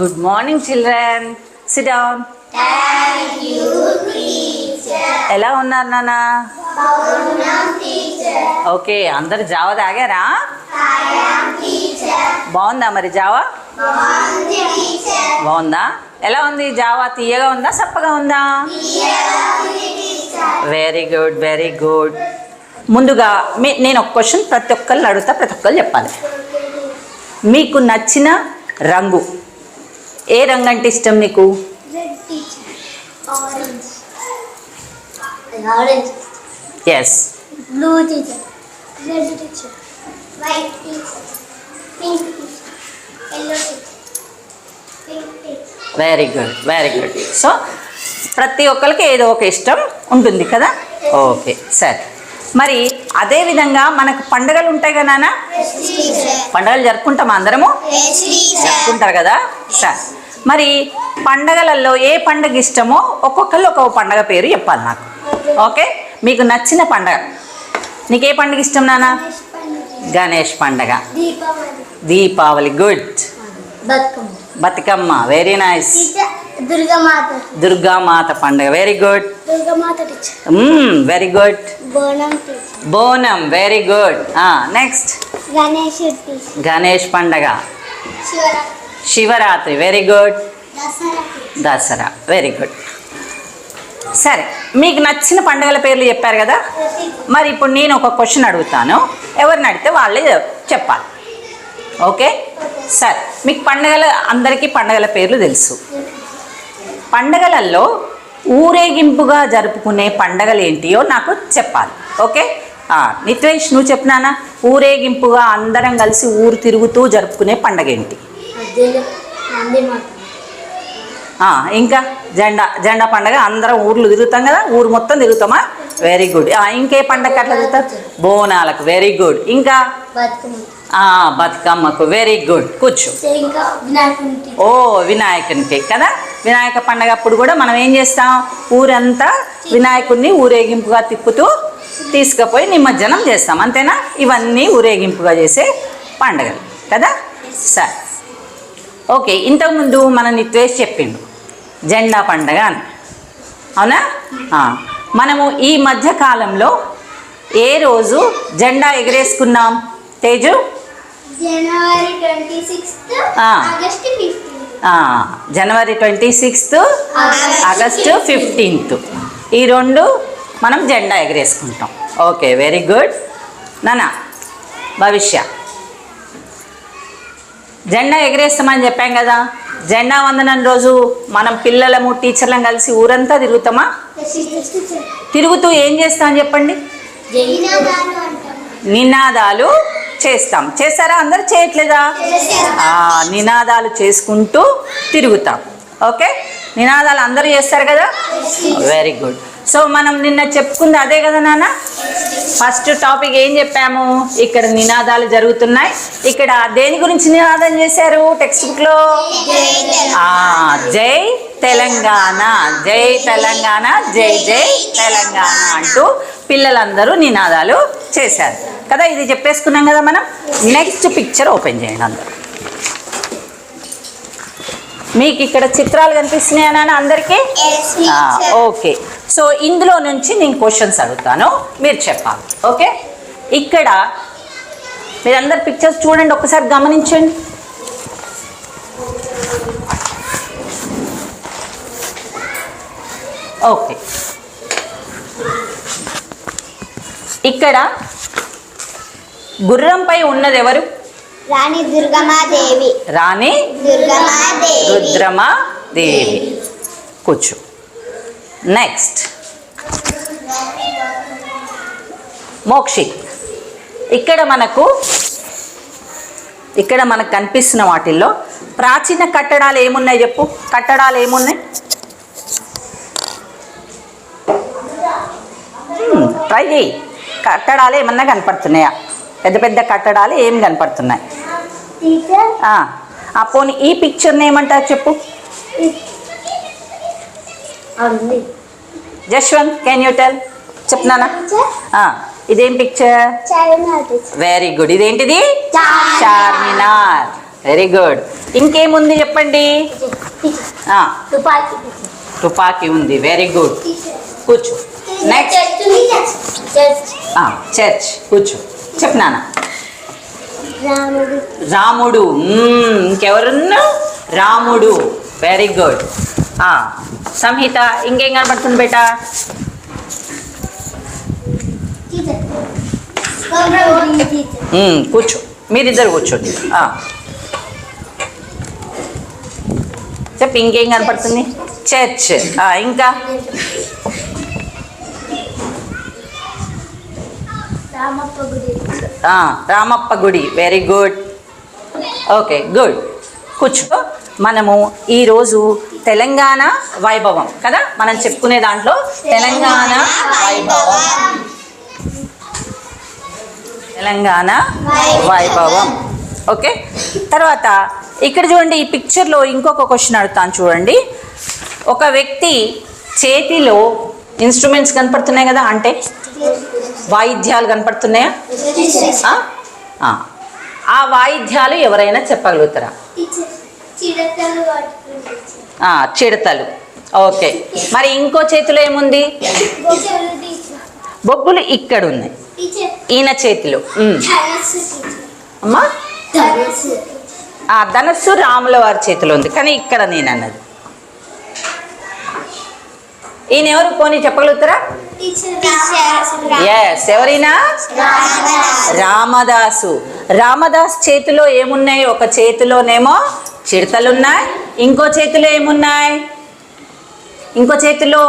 Good morning, children. Sit down. Thank you, teacher. ఎలా ఉన్నారు నాన్న? బాగున్నాం టీచర్. ఓకే, అందరు జావా తాగారా? తాగాం టీచర్. బాగుందా మరి జావా? బాగుంది టీచర్. బాగుందా? ఎలా ఉంది జావా? తీయగా ఉందా, సప్పగా ఉందా? తీయగా ఉంది teacher. Very good, very good. ముందుగా నేను ఒక క్వశ్చన్ ప్రతి ఒక్కరిని అడుగుతా, ప్రతి ఒక్కరు చెప్పాలి. మీకు నచ్చిన రంగు ఏ రంగు అంటే ఇష్టం నీకు? Red teacher. Orange. Orange. Yes. Blue teacher. Red teacher. White teacher. Pink teacher. yellow teacher. Pink teacher. Very good, very good. So ప్రతి ఒక్కరికి ఏదో ఒక ఇష్టం ఉంటుంది కదా. ఓకే, సరే. మరి అదేవిధంగా మనకు పండుగలు ఉంటాయి కదా నాన్న? పండుగలు జరుపుకుంటామా అందరము? జరుపుకుంటారు కదా. సరే, మరి పండగలలో ఏ పండుగ ఇష్టమో ఒక్కొక్కరు ఒక్కొక్క పండగ పేరు చెప్పాలి నాకు. ఓకే, మీకు నచ్చిన పండగ, నీకు ఏ పండుగ ఇష్టం నాన్న? గణేష్ పండగ. Deepavali. Good. Bathukamma. Very nice. Durgamata. Durgamata పండుగ. Very good. Durgamata teacher. Very good. Bonam teacher. Bonam. Very good. Next Ganesh teacher. Ganesh పండగ. Shivaratri. Shivaratri. Very good. Dasara. Dasara. Very good. సరే, మీకు నచ్చిన పండుగల పేర్లు చెప్పారు కదా. మరి ఇప్పుడు నేను ఒక క్వశ్చన్ అడుగుతాను, ఎవరిని అడిగితే వాళ్ళే చెప్పాలి. ఓకే, సరే. మీకు పండుగల, అందరికీ పండుగల పేర్లు తెలుసు. పండగలలో ఊరేగింపుగా జరుపుకునే పండగలు ఏంటియో నాకు చెప్పాలి. ఓకే, నిత్వేష్ నువ్వు చెప్పినానా? ఊరేగింపుగా అందరం కలిసి ఊరు తిరుగుతూ జరుపుకునే పండగ ఏంటి? ఇంకా జెండా పండగ. అందరం ఊర్లు తిరుగుతాం కదా, ఊరు మొత్తం తిరుగుతామా? Very good. ఇంకే పండగ అట్లా తిరుగుతారు? బోనాలకు. Very good. ఇంకా బతుకమ్మకు. Very good. కూర్చో. ఓ, వినాయకునికి కదా. వినాయక పండగ అప్పుడు కూడా మనం ఏం చేస్తాం? ఊరంతా వినాయకుడిని ఊరేగింపుగా తిప్పుతూ తీసుకుపోయి నిమజ్జనం చేస్తాం, అంతేనా? ఇవన్నీ ఊరేగింపుగా చేసే పండగలు కదా. సరే, ఓకే. ఇంతకుముందు మన నిత్వేష్ చెప్పిండు జెండా పండగ అని, అవునా? మనము ఈ మధ్యకాలంలో ఏ రోజు జెండా ఎగరేసుకున్నాం తేజు? జనవరి 26th, ఆగస్ట్ 15th. జనవరి 26th, ఆగస్టు 15th. ఈ రెండు మనం జెండా ఎగరేసుకుంటాం. Okay, very good. నానా భవిష్య, జెండా ఎగరేస్తామని చెప్పాం కదా. జెండా వందనం రోజు మనం పిల్లలము టీచర్లం కలిసి ఊరంతా తిరుగుతామా? తిరుగుతూ ఏం చేస్తాం చెప్పండి? నినాదాలు చేస్తాం. చేస్తారా? అందరు చేయట్లేదా? నినాదాలు చేసుకుంటూ తిరుగుతాం. ఓకే, నినాదాలు అందరూ చేస్తారు కదా. Very good. సో మనం నిన్న చెప్పుకుంది అదే కదా నాన్న. ఫస్ట్ టాపిక్ ఏం చెప్పాము? ఇక్కడ నినాదాలు జరుగుతున్నాయి. ఇక్కడ దేని గురించి నినాదం చేశారు టెక్స్ట్ బుక్లో? జై తెలంగాణ, జై తెలంగాణ, జై జై తెలంగాణ అంటూ పిల్లలందరూ నినాదాలు చేశారు కదా. ఇది చెప్పేసుకున్నాం కదా మనం. నెక్స్ట్ పిక్చర్ ఓపెన్ చేయండి అందరూ. మీకు ఇక్కడ చిత్రాలు కనిపిస్తున్నాయా నాన్న అందరికీ? ఓకే. సో ఇందులో నుంచి నేను క్వశ్చన్స్ అడుగుతాను, మీరు చెప్పాలి. ఓకే, ఇక్కడ మీరందరు పిక్చర్స్ చూడండి, ఒకసారి గమనించండి. ఓకే, ఇక్కడ గుర్రంపై ఉన్నది ఎవరు? రాణి దుర్గమాదేవి. రాణి రుద్రమాదేవి. కూర్చో. నెక్స్ట్ మోక్షిత్. ఇక్కడ మనకు కనిపిస్తున్న వాటిల్లో ప్రాచీన కట్టడాలు ఏమున్నాయి చెప్పు? కట్టడాలు ఏమున్నాయి? ట్రై చేయి. కట్టడాలు ఏమన్నా కనపడుతున్నాయా? పెద్ద పెద్ద కట్టడాలు ఏం కనపడుతున్నాయి? పోనీ ఈ పిక్చర్ని ఏమంటారు చెప్పు? Jashwanth, can you tell? చెప్తున్నానా? ఇదేం పిక్చర్? Very good. ఇదేంటిది? చార్మినార్. Very good. ఇంకేముంది చెప్పండి. తుపాకీ. తుపాకీ ఉంది. Very good. కూర్చో. Next church. కూర్చో. చెప్పు నాన్న. రాముడు. రాముడు. ఇంకెవరున్నా? రాముడు. Very good. సంహిత ఇంకేం కనబడుతుంది బేటా? కూర్చో. మీరిద్దరు కూర్చోండి. చెప్పు ఇంకేం కనపడుతుంది? చర్చ్. ఇంకా రామప్ప గుడి. Very good. Okay good. కూర్చో. మనము ఈరోజు తెలంగాణ వైభవం కదా మనం చెప్పుకునే దాంట్లో తెలంగాణ వైభవం. తెలంగాణ వైభవం. ఓకే. తర్వాత ఇక్కడ చూడండి, ఈ పిక్చర్లో ఇంకొక క్వశ్చన్ అడుగుతాను చూడండి. ఒక వ్యక్తి చేతిలో ఇన్స్ట్రుమెంట్స్ కనపడుతున్నాయి కదా, అంటే వాయిద్యాలు కనపడుతున్నాయా? ఆ వాయిద్యాలు ఎవరైనా చెప్పగలుగుతారా? చిడతలు. ఓకే. మరి ఇంకో చేతిలో ఏముంది? బొగ్గులు ఇక్కడ ఉన్నాయి ఈయన చేతిలో. అమ్మా ధనస్సు రాముల వారి చేతిలో ఉంది, కానీ ఇక్కడ నేను అన్నది. ఈయన ఎవరు పోనీ చెప్పగలుగుతారా? ఎస్. ఎవరైనా? రామదాసు. రామదాస్ చేతిలో ఏమున్నాయి? ఒక చేతిలోనేమో చిడతలున్నాయి, ఇంకో చేతిలో ఏమున్నాయి? ఇంకో చేతిలో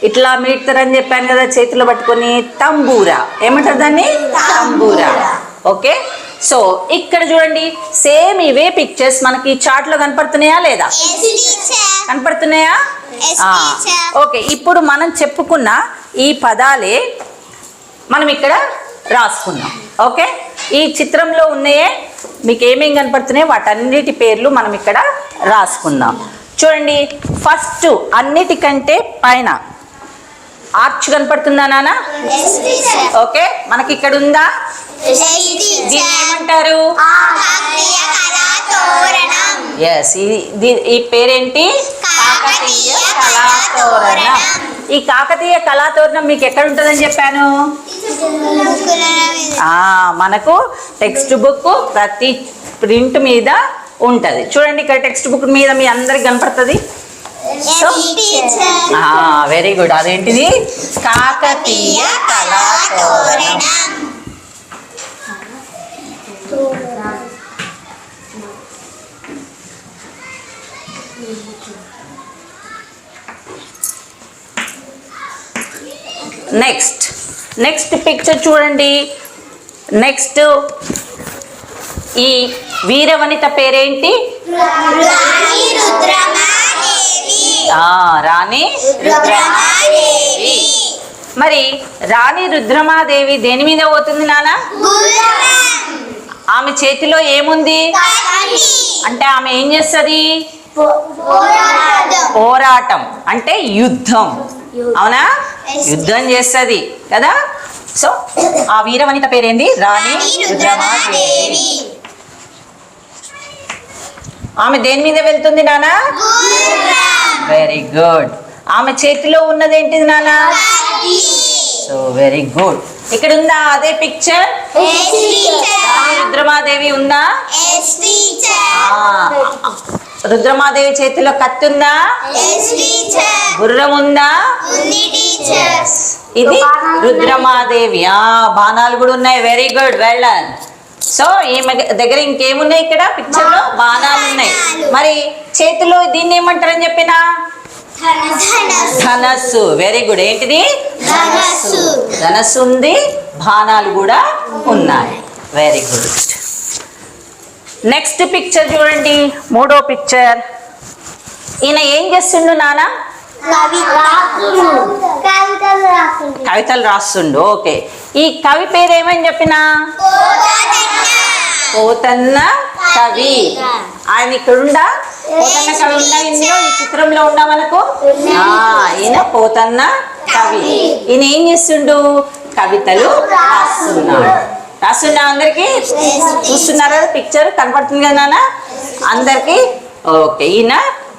ఇట్లా మీడతారని చెప్పాను కదా, చేతిలో పట్టుకొని తంబూరా. ఏమంటారు దాన్ని? తంబూరా. ఓకే. సో ఇక్కడ చూడండి, సేమ్ ఇవే పిక్చర్స్ మనకి చార్ట్ లో కనపడుతున్నాయా లేదా? కనపడుతున్నాయా? ఓకే. ఇప్పుడు మనం చెప్పుకున్న ఈ పదాలే మనం ఇక్కడ రాసుకున్నాం. ఓకే. ఈ చిత్రంలో ఉన్నాయే మీకు ఏమేం కనపడుతున్నాయో వాటన్నిటి పేర్లు మనం ఇక్కడ రాసుకుందాం. చూడండి, ఫస్ట్ అన్నిటికంటే పైన ఆర్చ్ కనపడుతుందా నాన్న? ఓకే. మనకి ఇక్కడ ఉందా? దీన్ని ఏమంటారు? ఎస్. ఈ పేరేంటి? కాకతీయ కళాతోరణం. ఈ కాకతీయ కళాతోరణం మీకు ఎక్కడ ఉంటుందని చెప్పాను? మనకు టెక్స్ట్ బుక్ ప్రతి ప్రింట్ మీద ఉంటుంది. చూడండి, ఇక్కడ టెక్స్ట్ బుక్ మీద మీ అందరికి కనపడుతుంది. Very good. అదేంటిది? కాకతీయ కళాతోరణం. నెక్స్ట్ పిక్చర్ చూడండి. నెక్స్ట్ ఈ వీరవనిత పేరేంటి? రాణి రుద్రమాదేవి. మరి రాణి రుద్రమాదేవి దేని మీద పోతుంది నాన్న? ఆమె చేతిలో ఏముంది అంటే ఆమె ఏం చేస్తుంది? పోరాటం అంటే యుద్ధం. అవునా? యుద్ధం చేస్తుంది కదా. సో ఆ వీరవనిత పేరేంది? రాణి రుద్రమాదేవి. ఆమె దేని మీద వెళ్తుంది నాన్న? Very good. ఆమె చేతిలో ఉన్నది ఏంటిది నాన్న? So very good. ఇక్కడ ఉందా అదే పిక్చర్? రుద్రమాదేవి ఉందా? రుద్రమాదేవి చేతిలో కత్తి ఉందా? గుర్రం ఉందా? ఇది రుద్రమాదేవి. బాణాలు కూడా ఉన్నాయి. Very good, well done. So ఈమె దగ్గర ఇంకేమున్నాయి? ఇక్కడ పిక్చర్ లో బాణాలు ఉన్నాయి. మరి చేతిలో దీన్ని ఏమంటారని చెప్పినా? ధనస్సు. Very good. ఏంటిది? ధనస్సు ఉంది, బాణాలు కూడా ఉన్నాయి. Very good. నెక్స్ట్ పిక్చర్ చూడండి, మూడో పిక్చర్. ఈయన ఏం చేస్తుండు నాన్న? కవితలు రాస్తుండు. ఓకే. ఈ కవి పేరు ఏమని చెప్పినా? పోతన్న కవి. ఆయన ఇక్కడ ఉండా? పోతన్న కవి ఉండా? ఇందులో ఈ చిత్రంలో ఉండా మనకు? ఈయన పోతన్న కవి. ఈయన ఏం చేస్తుండు? కవితలు రాస్తున్నాడు. రాస్తున్నా అందరికి? చూస్తున్నారా పిక్చర్ కనపడుతుంది కదా నాన్న అందరికి? ఓకే, ఈయన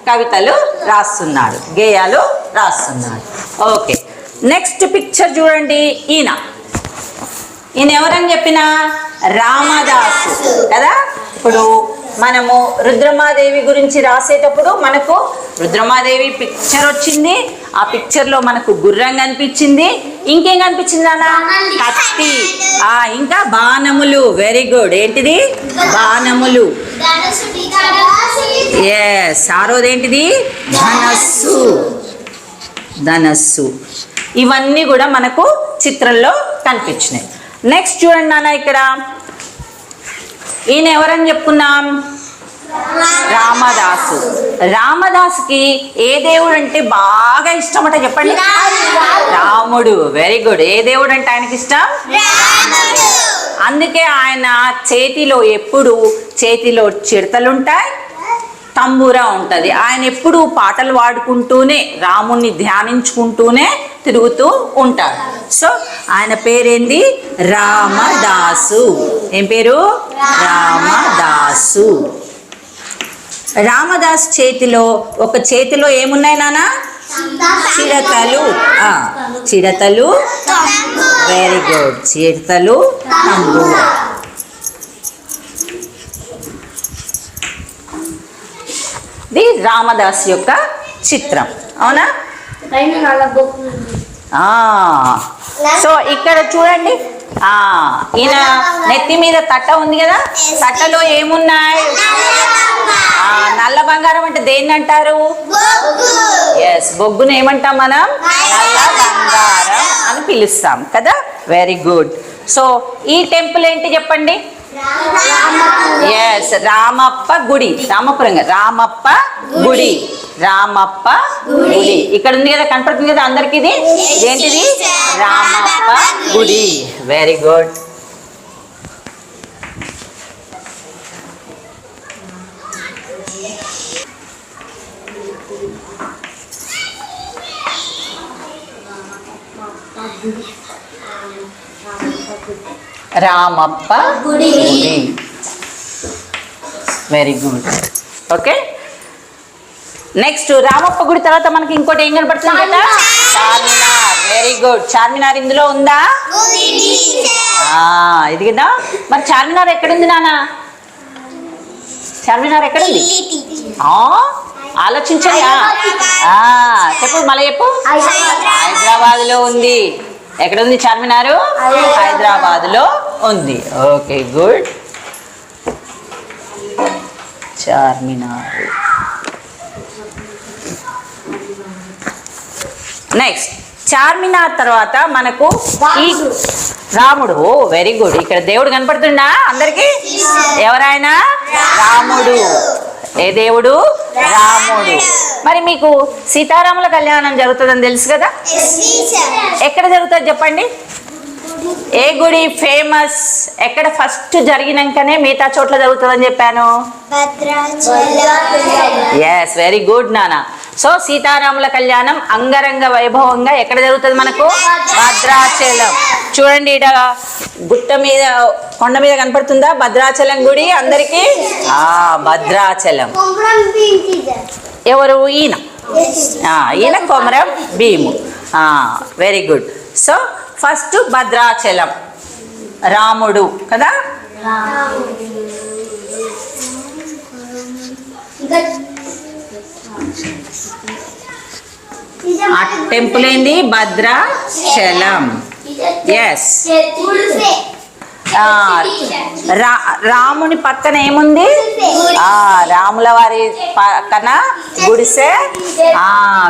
కవితలు రాస్తున్నాడు, గేయాలు రాస్తున్నాడు. ఓకే, నెక్స్ట్ పిక్చర్ చూడండి. ఈయన ఎవరని చెప్పిన రామదాసు కదా. ఇప్పుడు మనము రుద్రమాదేవి గురించి రాసేటప్పుడు మనకు రుద్రమాదేవి పిక్చర్ వచ్చింది. ఆ పిక్చర్లో మనకు గుర్రం కనిపించింది. ఇంకేం కనిపించింది నాన్న? కత్తి, ఇంకా బాణములు. Very good. ఏంటిది? బాణములు. ఎస్. ఆరోది ఏంటిది? ధనస్సు. ధనస్సు. ఇవన్నీ కూడా మనకు చిత్రంలో కనిపించినాయి. నెక్స్ట్ చూడండి నాన్న, ఇక్కడ ఈయన ఎవరని చెప్పుకున్నాం? రామదాసు. రామదాసుకి ఏ దేవుడు అంటే బాగా ఇష్టమట చెప్పండి? రాముడు. Very good. ఏ దేవుడు అంటే ఆయనకి ఇష్టం? అందుకే ఆయన చేతిలో చిడతలుంటాయి, తంబూరా ఉంటుంది. ఆయన ఎప్పుడు పాటలు పాడుకుంటూనే రాముణ్ణి ధ్యానించుకుంటూనే తిరుగుతూ ఉంటాడు. సో ఆయన పేరేంది? రామదాసు. ఏం పేరు? రామదాసు. రామదాస్ ఒక చేతిలో ఏమున్నాయి నాన్న? చిడతలు. చిడతలు. Very good. చిడతలు, తంబూరా. ఇది రామదాస్ యొక్క చిత్రం. అవునా? సో ఇక్కడ చూడండి, ఈయన నెత్తి మీద తట్ట ఉంది కదా. తట్టలో ఏమున్నాయి? నల్ల బంగారం. అంటే దేన్ని అంటారు? ఎస్, బొగ్గును ఏమంటాం మనం? నల్ల బంగారం అని పిలుస్తాం కదా. Very good. సో ఈ టెంపుల్ ఏంటి చెప్పండి? ఎస్, రామప్ప గుడి. రామపురం. రామప్ప గుడి. రామప్ప గుడి ఇక్కడ ఉంది కదా, కనపడుతుంది కదా అందరికి. ఇది ఏంటిది? రామప్ప గుడి. Very good. రామప్ప గుడి. Very good. Okay, next Ramappa గుడి తర్వాత మనకి ఇంకోటి ఏం కనపడుతుంది కదా? చార్మినార్. Very good. చార్మినార్ ఇందులో ఉందా? ఇది కదా. మరి చార్మినార్ ఎక్కడుంది నాన్న? చార్మినార్ ఎక్కడుంది? ఆలోచించండి. చెప్పు, మళ్ళీ చెప్పు. హైదరాబాద్ లో ఉంది. ఎక్కడుంది చార్మినారు? హైదరాబాద్ లో ఉంది. Okay, good. Charminar. Next Charminar తర్వాత మనకు ఈ రాముడు. Very good. ఇక్కడ దేవుడు కనపడుతుందా అందరికి? ఎవరైనా? రాముడు. ఏ దేవుడు? రాముడు. మరి మీకు సీతారాముల కళ్యాణం జరుగుతుందని తెలుసు కదా. ఎక్కడ జరుగుతుంది చెప్పండి? ఏ గుడి ఫేమస్? ఎక్కడ ఫస్ట్ జరిగినాకనే మిగతా చోట్ల జరుగుతుందని చెప్పాను? ఎస్, వెరీ గుడ్ నాన్న. సో సీతారాముల కళ్యాణం అంగరంగ వైభవంగా ఎక్కడ జరుగుతుంది మనకు? భద్రాచలం. చూడండి, ఇడ గుట్ట మీద, కొండ మీద కనపడుతుందా భద్రాచలం గుడి అందరికి? భద్రాచలం. ఎవరు? ఈయన. ఈయన Komaram Bheem. Very good. So first Bhadrachalam, రాముడు కదా. ఆ టెంపుల్ ఏంది? భద్రాచలం. ఎస్. రాముని పక్కన ఏముంది? రాముల వారి పక్కన గుడిసె.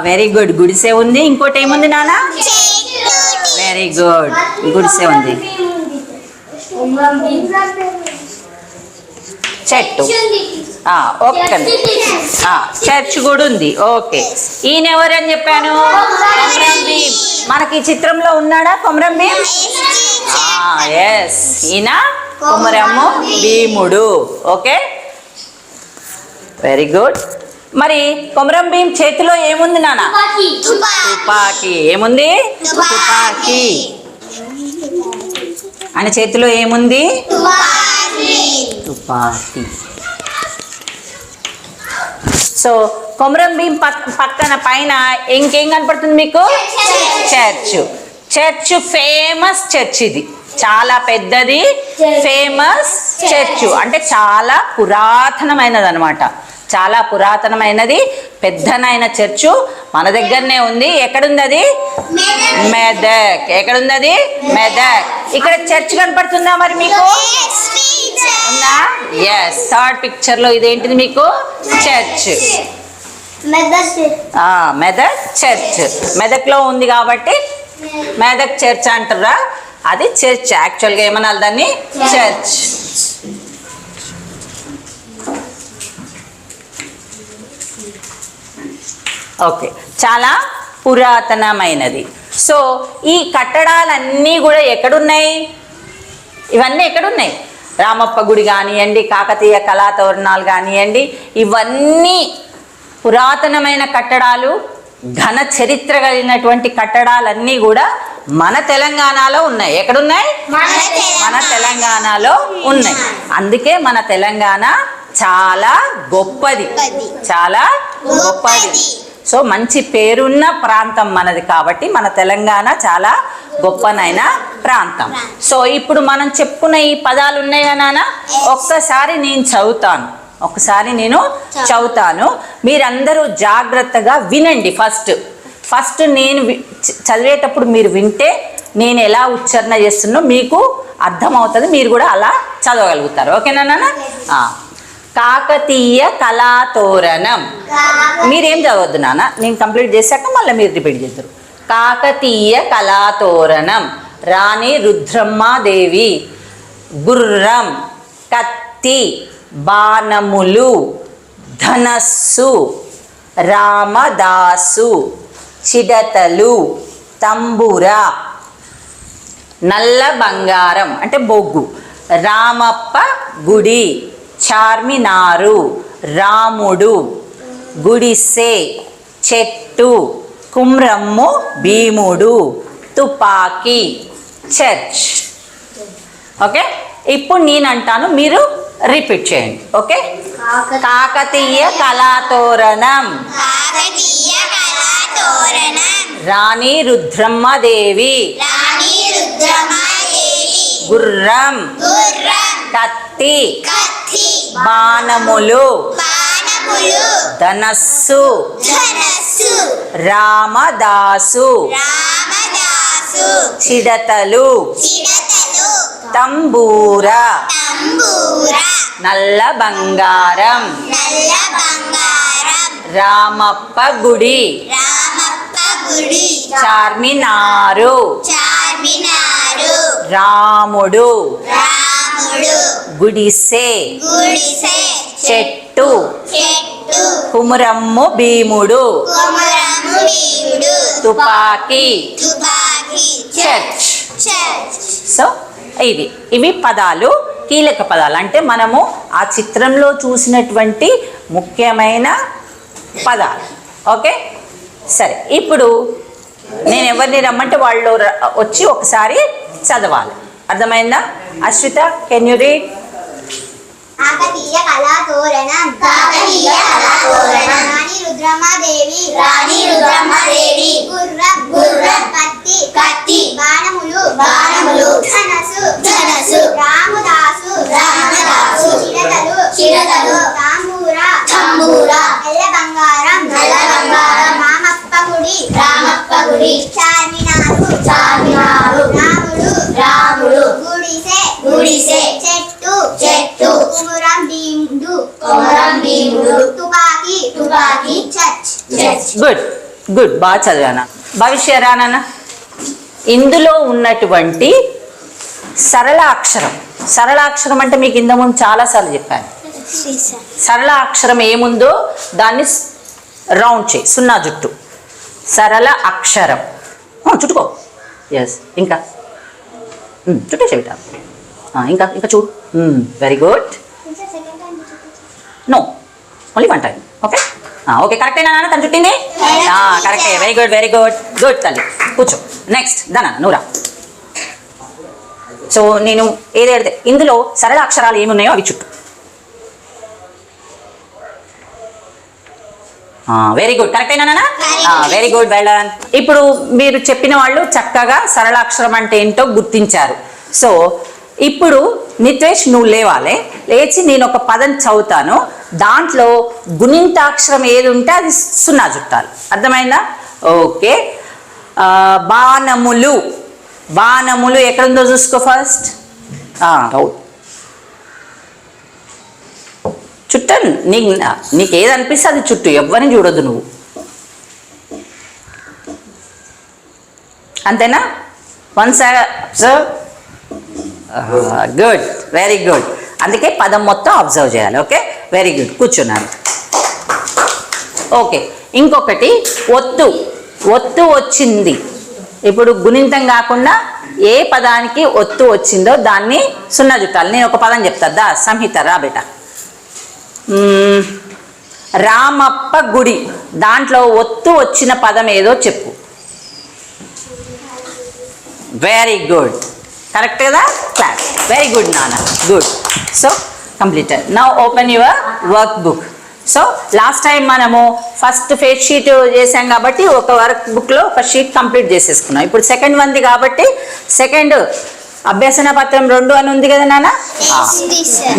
Very good. గుడిసె ఉంది. ఇంకోటి ఏముంది నాన్న? Very good. గుడిసె ఉంది. చెట్టు. ఓకే, చర్చ్ కూడా ఉంది. ఓకే, ఈయన ఎవరని చెప్పాను? కొమరం భీం. మనకి చిత్రంలో ఉన్నాడా కొమరం భీం? ఎస్, ఈయన కొమరము భీముడు. Okay, very good. మరి కొమరం భీం చేతిలో ఏముంది నాన్న? తుపాకీ. ఏముంది? తుపాకీ. ఆయన చేతిలో ఏముంది? తుపాకీ. సో కొమరం భీం పక్కన పైన ఇంకేం కనపడుతుంది మీకు? చర్చ్. Famous church. ఇది చాలా పెద్దది ఫేమస్ చర్చ్. అంటే చాలా పురాతనమైనది అనమాట. చాలా పురాతనమైనది పెద్దనైన చర్చు మన దగ్గరనే ఉంది. ఎక్కడుంది అది? మెదక్. ఎక్కడుంది అది? మెదక్. ఇక్కడ చర్చ్ కనపడుతుందా మరి మీకు? ఉందా? ఎస్. థర్డ్ పిక్చర్ లో ఇదేంటిది మీకు? చర్చ్. మెదక్ చర్చ్. మెదక్ లో ఉంది కాబట్టి మెదక్ చర్చ్ అంటారా? అది చర్చ్. యాక్చువల్గా ఏమనాలి దాన్ని? చర్చ్. ఓకే, చాలా పురాతనమైనది. సో ఈ కట్టడాలన్నీ కూడా ఎక్కడున్నాయి? ఇవన్నీ ఎక్కడున్నాయి? రామప్ప గుడి కానివ్వండి, కాకతీయ కళాతోరణాలు కానివ్వండి, ఇవన్నీ పురాతనమైన కట్టడాలు, ఘన చరిత్ర కలిగినటువంటి కట్టడాలన్నీ కూడా మన తెలంగాణలో ఉన్నాయి. ఎక్కడున్నాయి? మన తెలంగాణలో ఉన్నాయి. అందుకే మన తెలంగాణ చాలా గొప్పది. చాలా గొప్పది. సో మంచి పేరున్న ప్రాంతం మనది కాబట్టి మన తెలంగాణ చాలా గొప్పనైన ప్రాంతం. సో ఇప్పుడు మనం చెప్పుకున్న ఈ పదాలు ఉన్నాయి నాన్న, ఒక్కసారి నేను చదువుతాను. మీరందరూ జాగ్రత్తగా వినండి. ఫస్ట్ నేను చదివేటప్పుడు మీరు వింటే నేను ఎలా ఉచ్చారణ చేస్తున్నో మీకు అర్థమవుతుంది. మీరు కూడా అలా చదవగలుగుతారు. ఓకేనా నాన్న? కాకతీయ కళాతోరణం. మీరేం చదవద్దు నాన్న, నేను కంప్లీట్ చేశాక మళ్ళీ మీరు రిపీట్ చేద్దరు. కాకతీయ కళాతోరణం. రాణి రుద్రమ్మాదేవి. గుర్రం, కత్తి, బాణములు, ధనస్సు, రామదాసు, చిడతలు, తంబుర, నల్ల బంగారం అంటే బొగ్గు, రామప్ప గుడి, చార్మినారు, రాముడు, గుడిసె, చెట్టు, కుమ్రమ్ము భీముడు, తుపాకీ, చర్చ్. ఓకే, ఇప్పుడు నేను అంటాను, మీరు రిపీట్ చేయండి. ఓకే. కాకతీయ కళాతోరణం. రాణి రుద్రమ్మదేవి. గుర్రం, కత్తి, బాణములు, ధనస్సు, రామదాసు, చిడతలు, తంబూర, నల్ల బంగారం, రామప్ప గుడి, చార్మినారు, రాముడు, గుడిసె, చెట్టు, కుమురమ్ము భీముడు, తుపాకీ, చర్చ్. సో ఇవి పదాలు, కీలక పదాలు. అంటే మనము ఆ చిత్రంలో చూసినటువంటి ముఖ్యమైన పదాలు. ఓకే, సరే. ఇప్పుడు నేను ఎవరిని రమ్మంటే వాళ్ళు వచ్చి ఒకసారి చదవాలి. అర్థమైందా? Ashwitha, can you read? Kakatiya Kalathoranam. Rani Rudrammadevi. గుర్రం, కత్తి, బాణములు, ధనస్సు, రామదాసు, చిడతలు, తంబూర, నల్ల బంగారం, రామప్ప గుడి, చార్మినారు, రాముడు, గుడిసె, చెట్టు, కుమురం భీముడు, తుపాకీ, చర్చ్. గుడ్. బాగా చదివానా? భవిష్య రానా? ఇందులో ఉన్నటువంటి సరళ అక్షరం అంటే మీకు ఇంత ముందు చాలాసార్లు చెప్పాను. సరళ అక్షరం ఏముందో దాన్ని రౌండ్ చేయి, 0 జుట్టు. సరళ అక్షరం చుట్టుకో. ఎస్, ఇంకా చుట్టూ చెవిట. ఇంకా చూడు. Very good. No, only 1 time. Okay, కరెక్టేనా నాన్న? తను చుట్టింది కరెక్టే. వెరీ గుడ్ తల్లి. కూర్చో. నెక్స్ట్ ధన, నువ్వురా. సో నేను ఏదైతే ఇందులో సరళ అక్షరాలు ఏమున్నాయో అవి చుట్టూ. వెరీ గుడ్, కరెక్ట్ అయినా? Very good, well done. ఇప్పుడు మీరు చెప్పిన వాళ్ళు చక్కగా సరళాక్షరం అంటే ఏంటో గుర్తించారు. సో ఇప్పుడు నితేష్ నువ్వు లేవాలి, లేచి నేను ఒక పదం చదువుతాను, దాంట్లో గుణింతాక్షరం ఏది ఉంటే అది 0 చుట్టాలి. అర్థమైందా? ఓకే. బాణములు, బాణములు ఎక్కడుందో చూసుకో ఫస్ట్. చుట్టను, నీకు ఏది అనిపిస్తే అది చుట్టూ, ఎవరిని చూడొద్దు నువ్వు. అంతేనా? Once observe. Good, very good. అందుకే పదం మొత్తం అబ్జర్వ్ చేయాలి. Okay, very good. కూర్చున్నాను. ఓకే, ఇంకొకటి ఒత్తు. ఒత్తు వచ్చింది. ఇప్పుడు గుణింతం కాకుండా ఏ పదానికి ఒత్తు వచ్చిందో దాన్ని 0 చుట్టాలి. నేను ఒక పదం చెప్తా, సంహిత రా బేట. రామప్ప గుడి, దాంట్లో ఒత్తు వచ్చిన పదం ఏదో చెప్పు. వెరీ గుడ్, కరెక్ట్ కదా? క్లాస్. వెరీ గుడ్ నాన్న, good. So completed. Now open your work book. So last time మనము ఫస్ట్ ఫేస్ షీట్ చేసాం కాబట్టి ఒక వర్క్ బుక్లో ఒక షీట్ కంప్లీట్ చేసేసుకున్నాం. ఇప్పుడు సెకండ్ వన్ది కాబట్టి సెకండ్ అభ్యసన పత్రం 2 అని ఉంది కదా నాన్న,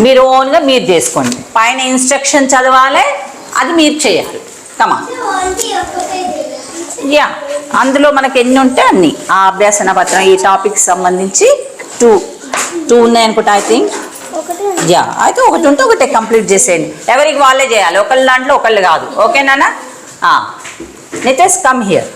మీరు ఓన్గా మీరు చేసుకోండి. పైన ఇన్స్ట్రక్షన్ చదవాలి, అది మీరు చేయాలి. కమా యా, అందులో మనకి ఎన్ని ఉంటే అన్ని. ఆ అభ్యసన పత్రం ఈ టాపిక్ సంబంధించి 2 ఉన్నాయి అనుకుంటా, ఐ థింక్. యా, అయితే ఒకటి ఉంటే ఒకటే కంప్లీట్ చేసేయండి. ఎవరికి వాళ్ళే చేయాలి, ఒకళ్ళ దాంట్లో ఒకళ్ళు కాదు. ఓకేనా? Nitesh come here.